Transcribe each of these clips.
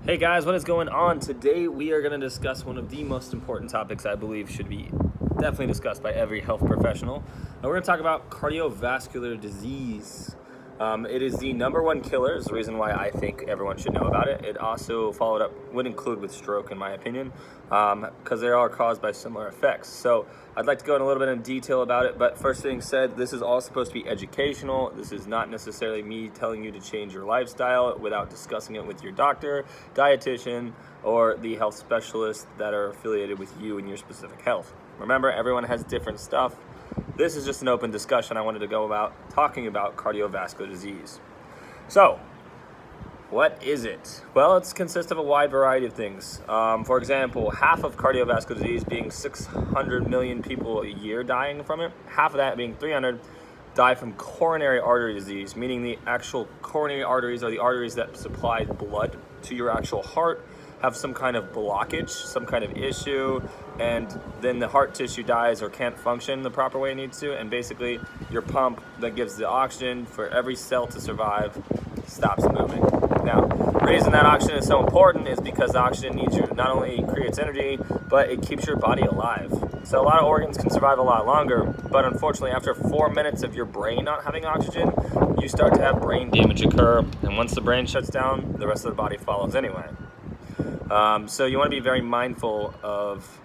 Hey guys, what is going on? Today we are going to discuss one of the most important topics I believe should be definitely discussed by every health professional. We're going to talk about cardiovascular disease. It is the number one killer, is the reason why I think everyone should know about it. It also would include with stroke in my opinion, because they are caused by similar effects. So I'd like to go in a little bit in detail about it, but first thing said, this is all supposed to be educational. This is not necessarily me telling you to change your lifestyle without discussing it with your doctor, dietitian, or the health specialists that are affiliated with you and your specific health. Remember, everyone has different stuff. This is just an open discussion. I wanted to go about talking about cardiovascular disease. So, what is it? Well, it consists of a wide variety of things. For example, half of cardiovascular disease being 600 million people a year dying from it, half of that being 300 die from coronary artery disease, meaning the actual coronary arteries are the arteries that supply blood to your actual heart, have some kind of blockage, some kind of issue, and then the heart tissue dies or can't function the proper way it needs to, and basically your pump that gives the oxygen for every cell to survive stops moving. Now, the reason that oxygen is so important is because the oxygen not only creates energy, but it keeps your body alive. So a lot of organs can survive a lot longer, but unfortunately after 4 minutes of your brain not having oxygen, you start to have brain damage occur, and once the brain shuts down, the rest of the body follows anyway. So you want to be very mindful of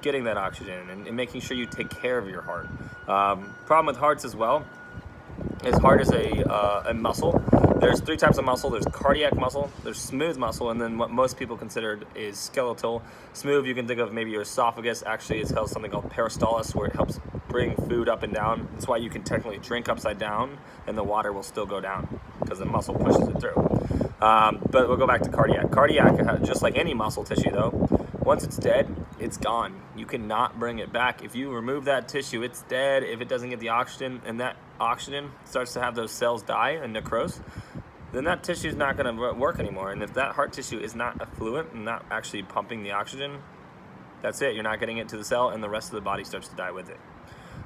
getting that oxygen and making sure you take care of your heart. Problem with hearts as well is heart is a muscle. There's three types of muscle. There's cardiac muscle, there's smooth muscle, and then what most people considered is skeletal. Smooth, you can think of maybe your esophagus. Actually, it has something called peristalsis, where it helps bring food up and down. That's why you can technically drink upside down and the water will still go down because the muscle pushes it through. But we'll go back to cardiac. Cardiac, just like any muscle tissue though, once it's dead, it's gone. You cannot bring it back. If you remove that tissue, it's dead. If it doesn't get the oxygen, and that oxygen starts to have those cells die and necrose, then that tissue is not going to work anymore. And if that heart tissue is not affluent and not actually pumping the oxygen, that's it. You're not getting it to the cell, and the rest of the body starts to die with it.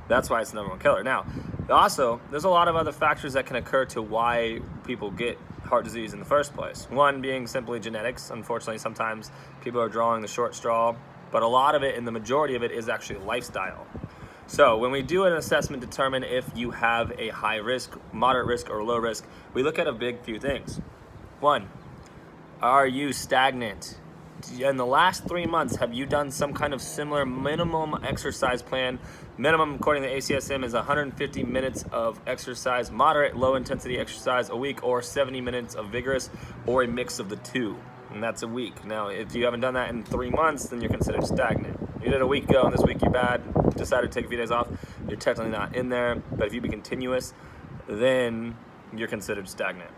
That's why it's the number one killer. Now, also, there's a lot of other factors that can occur to why people get heart disease in the first place. One being simply genetics. Unfortunately, sometimes people are drawing the short straw, but a lot of it, and the majority of it, is actually lifestyle. So when we do an assessment, determine if you have a high risk, moderate risk, or low risk, we look at a big few things. One, are you stagnant? In the last 3 months, have you done some kind of similar minimum exercise plan? Minimum, according to the ACSM, is 150 minutes of exercise, moderate, low intensity exercise a week, or 70 minutes of vigorous, or a mix of the two. And that's a week. Now, if you haven't done that in 3 months, then you're considered stagnant. You did a week ago, and this week you're bad, decided to take a few days off, you're technically not in there. But if you be continuous, then you're considered stagnant.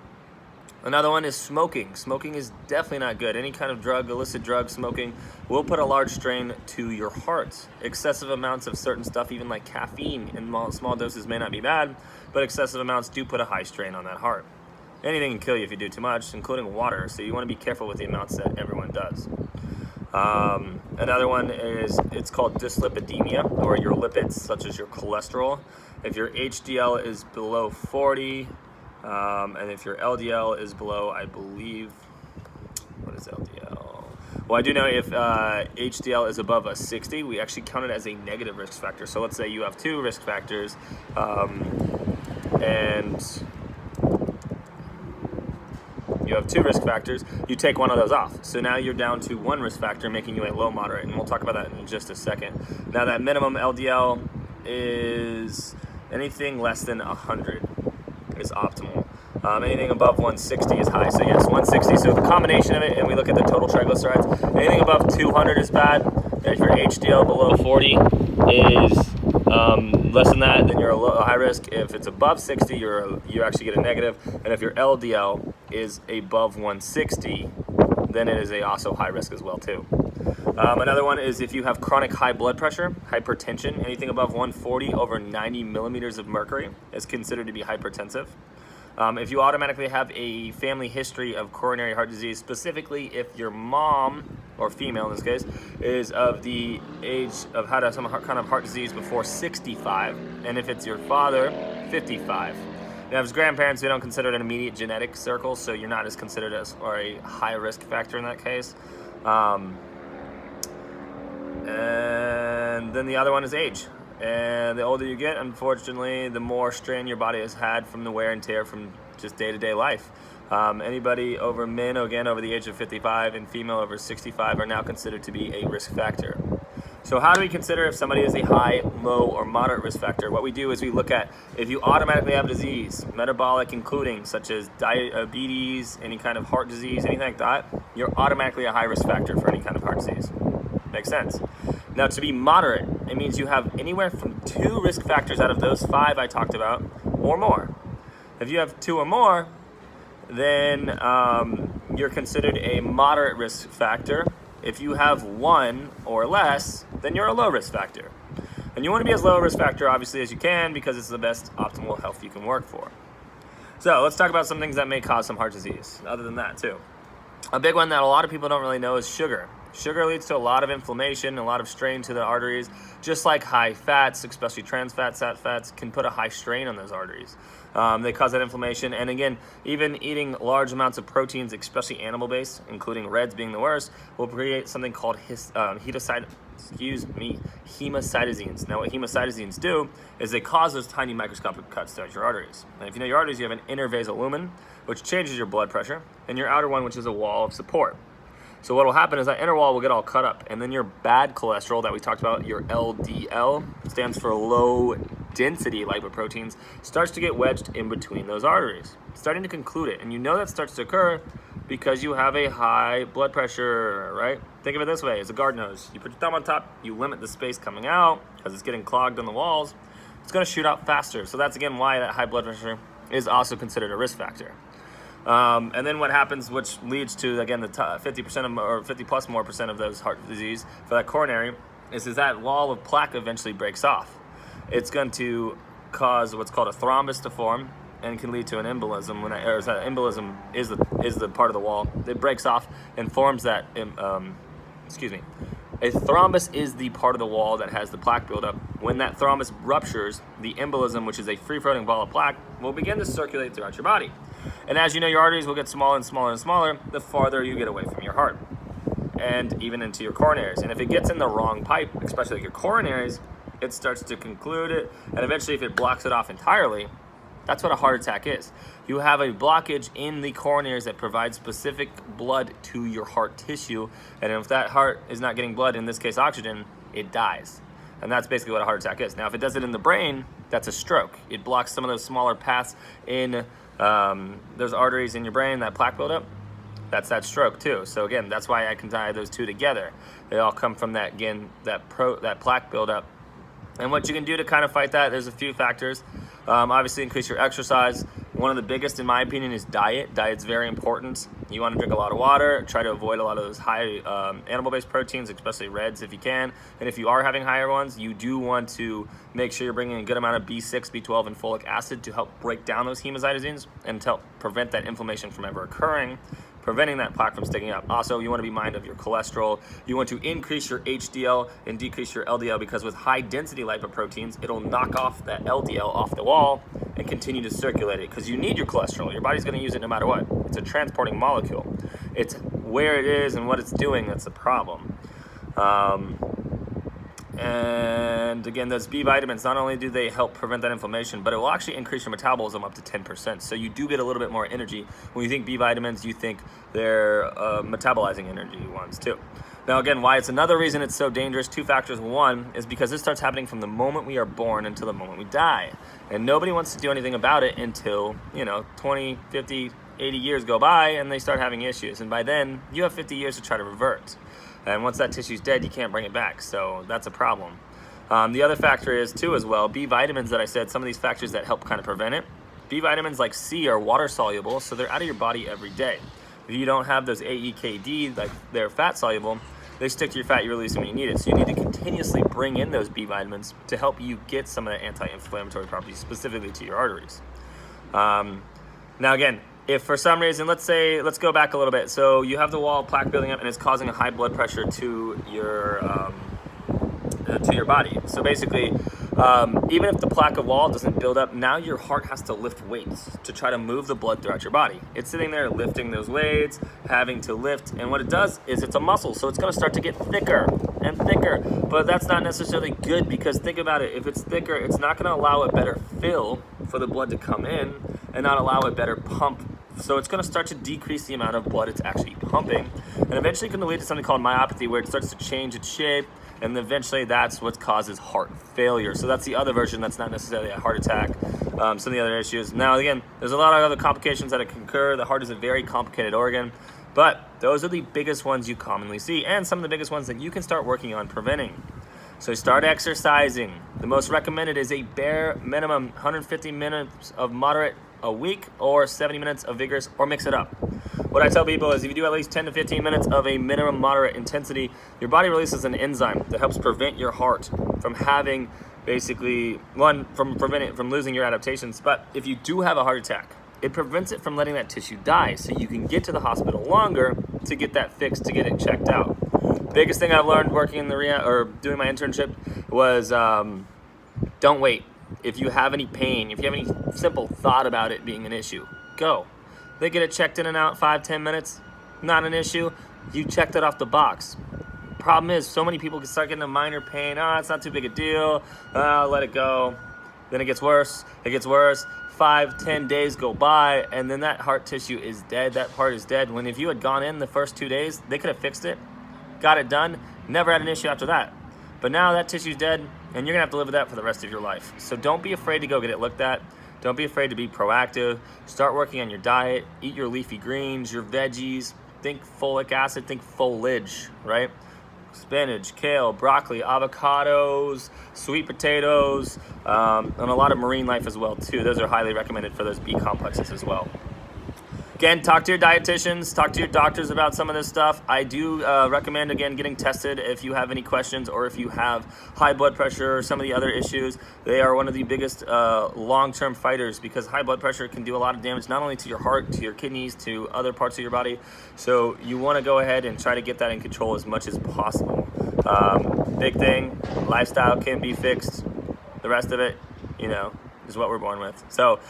Another one is smoking. Smoking is definitely not good. Any kind of drug, illicit drug, smoking will put a large strain to your heart. Excessive amounts of certain stuff, even like caffeine in small doses, may not be bad, but excessive amounts do put a high strain on that heart. Anything can kill you if you do too much, including water, so you want to be careful with the amounts that everyone does. Another one is, it's called dyslipidemia, or your lipids, such as your cholesterol. If your HDL is below 40, and if your LDL is below, I believe, what is LDL? Well, I do know if HDL is above a 60, we actually count it as a negative risk factor. So let's say you have two risk factors, you take one of those off. So now you're down to one risk factor, making you a low moderate, and we'll talk about that in just a second. Now that minimum LDL is anything less than 100 is optimal. Anything above 160 is high. So yes, 160. So the combination of it, and we look at the total triglycerides, anything above 200 is bad. If your HDL below 40 is less than that, then you're a high risk. If it's above 60, you actually get a negative. And if your LDL is above 160, then it is also high risk as well too. Another one is if you have chronic high blood pressure, hypertension. Anything above 140 over 90 millimeters of mercury is considered to be hypertensive. If you automatically have a family history of coronary heart disease, specifically if your mom, or female in this case, is of the age of had some kind of heart disease before 65, and if it's your father, 55. Now, as grandparents, we don't consider it an immediate genetic circle, so you're not as considered as or a high risk factor in that case. And then the other one is age. And the older you get, unfortunately, the more strain your body has had from the wear and tear from just day-to-day life. Anybody over men, again, over the age of 55 and female over 65 are now considered to be a risk factor. So how do we consider if somebody is a high, low, or moderate risk factor? What we do is we look at if you automatically have disease, metabolic including, such as diabetes, any kind of heart disease, anything like that, you're automatically a high risk factor for any kind of heart disease. Makes sense. Now, to be moderate, it means you have anywhere from 2 risk factors out of those 5 I talked about or more. If you have 2 or more, then you're considered a moderate risk factor. If you have 1 or less, then you're a low risk factor. And you want to be as low risk factor, obviously, as you can because it's the best optimal health you can work for. So let's talk about some things that may cause some heart disease, other than that, too. A big one that a lot of people don't really know is sugar. Sugar leads to a lot of inflammation, a lot of strain to the arteries, just like high fats, especially trans fats, sat fats, can put a high strain on those arteries. They cause that inflammation. And again, even eating large amounts of proteins, especially animal-based, including reds being the worst, will create something called hemocytosines. Now, what hemocytosines do is they cause those tiny microscopic cuts throughout your arteries. And if you know your arteries, you have an inner vasal lumen, which changes your blood pressure, and your outer one, which is a wall of support. So what will happen is that inner wall will get all cut up, and then your bad cholesterol that we talked about, your LDL, stands for low density lipoproteins, starts to get wedged in between those arteries, starting to conclude it. And you know that starts to occur because you have a high blood pressure, right? Think of it this way, it's a garden hose. You put your thumb on top, you limit the space coming out because it's getting clogged on the walls. It's gonna shoot out faster. So that's again why that high blood pressure is also considered a risk factor. And then what happens, which leads to, again, the 50% or 50 plus more percent of those heart disease for that coronary, is that wall of plaque eventually breaks off. It's going to cause what's called a thrombus to form and can lead to an embolism. Embolism is the part of the wall that breaks off and forms that, A thrombus is the part of the wall that has the plaque buildup. When that thrombus ruptures, the embolism, which is a free-floating ball of plaque, will begin to circulate throughout your body. And as you know, your arteries will get smaller and smaller and smaller the farther you get away from your heart and even into your coronaries. And if it gets in the wrong pipe, especially like your coronaries, it starts to conclude it. And eventually, if it blocks it off entirely, that's what a heart attack is. You have a blockage in the coronaries that provides specific blood to your heart tissue. And if that heart is not getting blood, in this case oxygen, it dies. And that's basically what a heart attack is. Now, if it does it in the brain, that's a stroke. It blocks some of those smaller paths in those arteries in your brain, that plaque buildup. That's that stroke too. So again, that's why I can tie those two together. They all come from that, again, that plaque buildup. And what you can do to kind of fight that, there's a few factors. Obviously, increase your exercise. One of the biggest, in my opinion, is diet. Diet's very important. You want to drink a lot of water. Try to avoid a lot of those high animal-based proteins, especially reds if you can. And if you are having higher ones, you do want to make sure you're bringing a good amount of B6, B12, and folic acid to help break down those hemocytosines and to help prevent that inflammation from ever occurring, preventing that plaque from sticking up. Also, you want to be mindful of your cholesterol. You want to increase your HDL and decrease your LDL, because with high density lipoproteins, it'll knock off that LDL off the wall and continue to circulate it, because you need your cholesterol. Your body's going to use it no matter what. It's a transporting molecule. It's where it is and what it's doing that's the problem. And again, those B vitamins, not only do they help prevent that inflammation, but it will actually increase your metabolism up to 10%. So you do get a little bit more energy. When you think B vitamins, you think they're metabolizing energy ones too. Now again, why it's another reason it's so dangerous, 2 factors. One is because this starts happening from the moment we are born until the moment we die. And nobody wants to do anything about it until, 20, 50, 80 years go by and they start having issues. And by then, you have 50 years to try to revert. And once that tissue's dead, you can't bring it back. So that's a problem. The other factor is too as well, B vitamins that I said, some of these factors that help kind of prevent it. B vitamins like C are water soluble, so they're out of your body every day. If you don't have those AEKD, like they're fat soluble, they stick to your fat, you release them when you need it. So you need to continuously bring in those B vitamins to help you get some of the anti-inflammatory properties specifically to your arteries. Now again, if for some reason, let's go back a little bit. So you have the wall of plaque building up and it's causing a high blood pressure to your body. So basically, Even if the plaque of wall doesn't build up, now your heart has to lift weights to try to move the blood throughout your body. It's sitting there lifting those weights, having to lift, and what it does is it's a muscle, so it's going to start to get thicker and thicker. But that's not necessarily good, because think about it, if it's thicker, it's not going to allow a better fill for the blood to come in and not allow a better pump. So it's going to start to decrease the amount of blood it's actually pumping, and eventually going to lead to something called myopathy, where it starts to change its shape, and eventually that's what causes heart failure. So that's the other version. That's not necessarily a heart attack. Some of the other issues. Now, again, there's a lot of other complications that can occur. The heart is a very complicated organ, but those are the biggest ones you commonly see, and some of the biggest ones that you can start working on preventing. So start exercising. The most recommended is a bare minimum 150 minutes of moderate a week, or 70 minutes of vigorous, or mix it up. What I tell people is if you do at least 10 to 15 minutes of a minimum moderate intensity, your body releases an enzyme that helps prevent your heart from having from losing your adaptations. But if you do have a heart attack, it prevents it from letting that tissue die, so you can get to the hospital longer to get that fixed, to get it checked out. Biggest thing I've learned working in the rehab or doing my internship was don't wait. If you have any pain, if you have any simple thought about it being an issue, go. They get it checked in and out 5-10 minutes, not an issue. You checked it off the box. Problem is, so many people can start getting a minor pain. It's not too big a deal. Let it go. Then it gets worse. 5-10 days go by, and then that heart tissue is dead. That part is dead. When if you had gone in the first 2 days, they could have fixed it, got it done, never had an issue after that. But now that tissue's dead, and you're gonna have to live with that for the rest of your life. So don't be afraid to go get it looked at. Don't be afraid to be proactive. Start working on your diet. Eat your leafy greens, your veggies. Think folic acid, think foliage, right? Spinach, kale, broccoli, avocados, sweet potatoes, and a lot of marine life as well too. Those are highly recommended for those B complexes as well. Again, talk to your dietitians, talk to your doctors about some of this stuff. I do recommend, again, getting tested if you have any questions, or if you have high blood pressure or some of the other issues. They are one of the biggest long-term fighters, because high blood pressure can do a lot of damage, not only to your heart, to your kidneys, to other parts of your body. So you want to go ahead and try to get that in control as much as possible. Big thing, lifestyle can be fixed. The rest of it, is what we're born with. So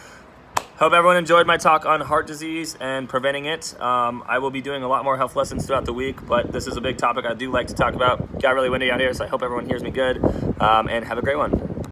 hope everyone enjoyed my talk on heart disease and preventing it. I will be doing a lot more health lessons throughout the week, but this is a big topic I do like to talk about. Got really windy out here, so I hope everyone hears me good, and have a great one.